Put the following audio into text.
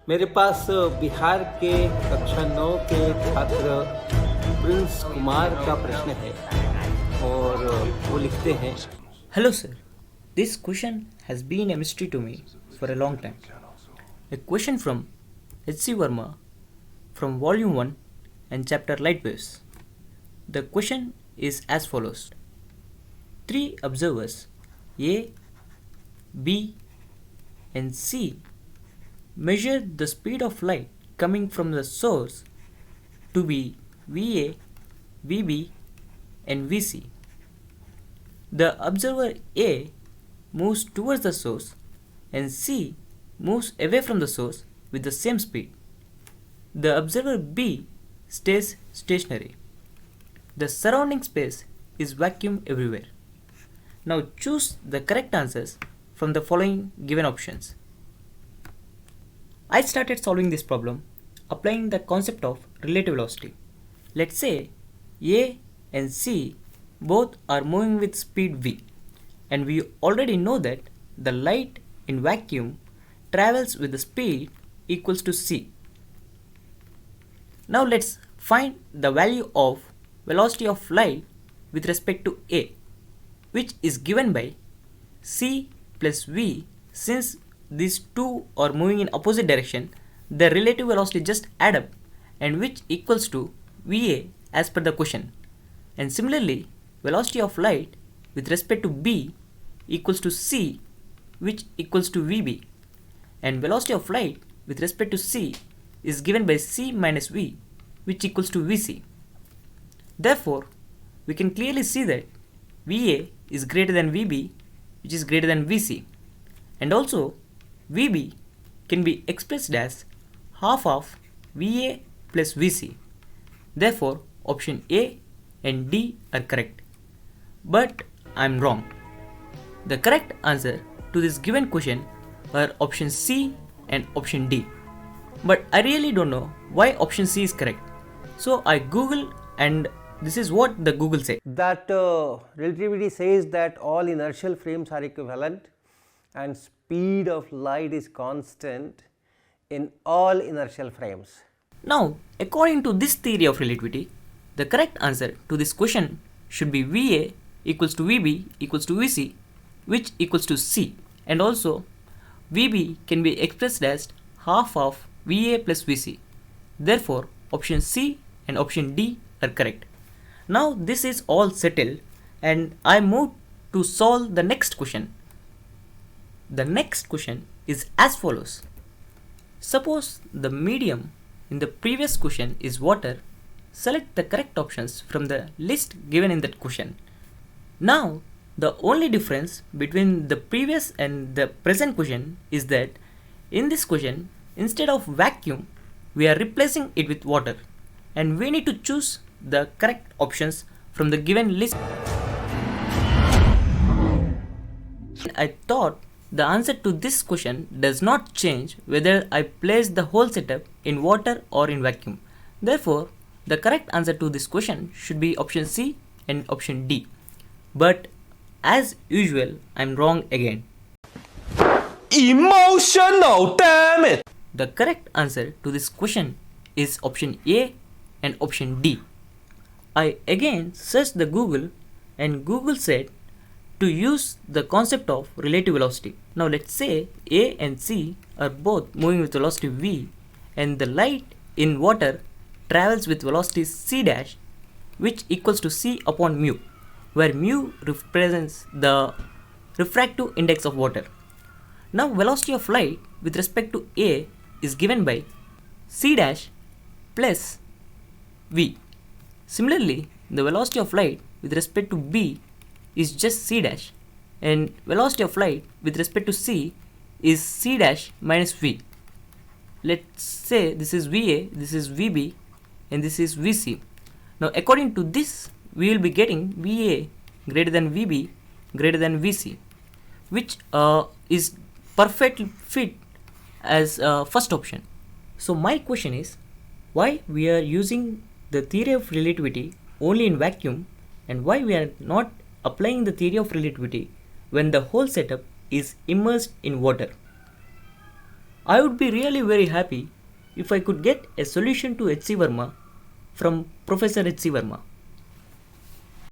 मेरे पास बिहार के कक्षा 9 के छात्र प्रिंस कुमार का प्रश्न है और वो लिखते हैं। Hello, sir. This question has been a mystery to me for a long time. A question from HC Verma from Volume 1 and Chapter Light Waves. The question is as follows. Three observers A, B, and C measured the speed of light coming from the source to be VA, VB, and VC. The observer A moves towards the source and C moves away from the source with the same speed. The observer B stays stationary. The surrounding space is vacuum everywhere. Now choose the correct answers from the following given options. I started solving this problem applying the concept of relative velocity. Let's say A and C both are moving with speed v, and we already know that the light in vacuum travels with the speed equals to c. Now let's find the value of velocity of light with respect to A, which is given by c plus v. Since these two are moving in opposite direction, the relative velocity just add up, and which equals to va as per the question. And similarly, velocity of light with respect to B equals to C, which equals to VB, and velocity of light with respect to C is given by C minus V, which equals to VC. Therefore, we can clearly see that VA is greater than VB, which is greater than VC, and also VB can be expressed as half of VA plus VC. Therefore, option A and D are correct. But I am wrong. The correct answer to this given question are option C and option D. But I really don't know why option C is correct. So I Google, and this is what the Google said. That relativity says that all inertial frames are equivalent and speed of light is constant in all inertial frames. Now, according to this theory of relativity, the correct answer to this question should be VA equals to VB equals to VC, which equals to C, and also VB can be expressed as half of VA plus VC. Therefore, option C and option D are correct. Now this is all settled, and I move to solve the next question. The next question is as follows. Suppose the medium in the previous question is water. Select the correct options from the list given in that question. Now, the only difference between the previous and the present question is that in this question, instead of vacuum, we are replacing it with water, and we need to choose the correct options from the given list. I thought the answer to this question does not change whether I place the whole setup in water or in vacuum. Therefore, the correct answer to this question should be option C and option D. But as usual, I'm wrong again. Emotional, damn it! The correct answer to this question is option A and option D. I again searched the Google, and Google said to use the concept of relative velocity. Now let's say A and C are both moving with velocity v, and the light in water travels with velocity c dash, which equals to c upon mu, where mu represents the refractive index of water. Now velocity of light with respect to A is given by c dash plus v. Similarly, the velocity of light with respect to B is just c dash, and velocity of light with respect to C is c dash minus v. Let's say this is VA, this is VB, and this is VC. Now according to this, we will be getting VA greater than VB greater than VC, which is perfectly fit as first option. So my question is, why we are using the theory of relativity only in vacuum, and why we are not applying the theory of relativity when the whole setup is immersed in water? I would be really very happy if I could get a solution to HC Verma from Professor HC Verma.